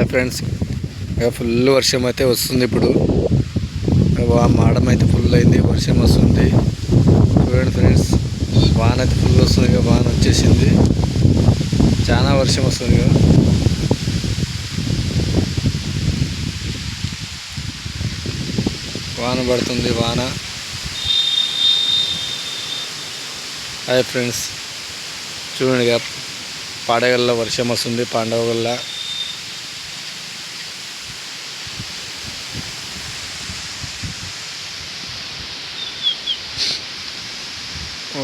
Hi friends, full వర్షం అయితే వస్తుంది. ఇప్పుడు మాడం అయితే ఫుల్ అయింది, వర్షం వస్తుంది. చూడండి ఫ్రెండ్స్, వాన అయితే ఫుల్ వస్తుంది. వాన వచ్చేసింది, చాలా వర్షం వస్తుంది. వాన పడుతుంది, వాన. హాయ్ ఫ్రెండ్స్, చూడండి పాడగల్లో వర్షం వస్తుంది. పండగ వల్ల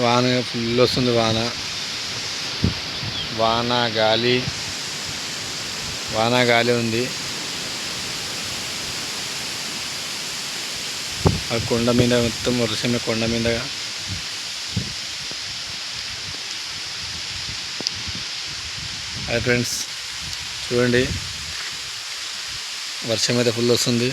వాన ఫుల్ వస్తుంది. వాన గాలి ఉంది. ఆ కొండ మీద మొత్తం వర్షమే, కొండ మీద. హాయ్ ఫ్రెండ్స్, చూడండి, వర్షం అయితే ఫుల్ వస్తుంది.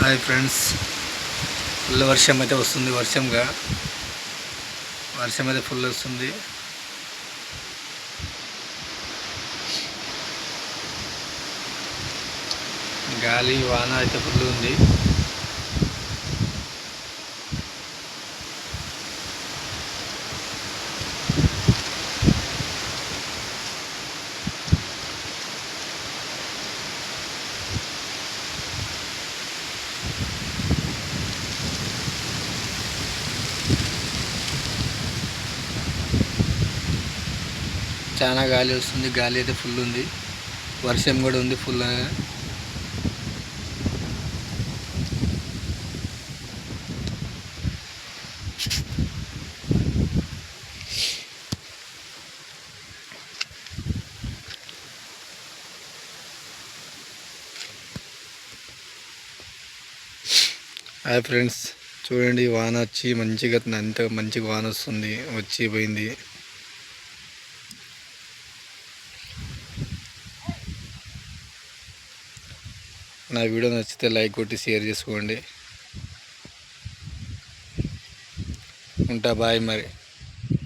హాయ్ ఫ్రెండ్స్, ఫుల్ వర్షం అయితే వస్తుంది. వర్షం అయితే ఫుల్ వస్తుంది. గాలి వాన అయితే ఫుల్ ఉంది. చాలా గాలి వస్తుంది. గాలి అయితే ఫుల్ ఉంది. వర్షం కూడా ఉంది ఫుల్. హాయ్ ఫ్రెండ్స్, చూడండి, వాన వచ్చి మంచిగా అంత మంచిగా వాన వస్తుంది. వచ్చి పోయింది. నా వీడియో నచ్చితే లైక్ కొట్టి షేర్ చేసుకోండి. ఉంటా, బాయ్ మరి.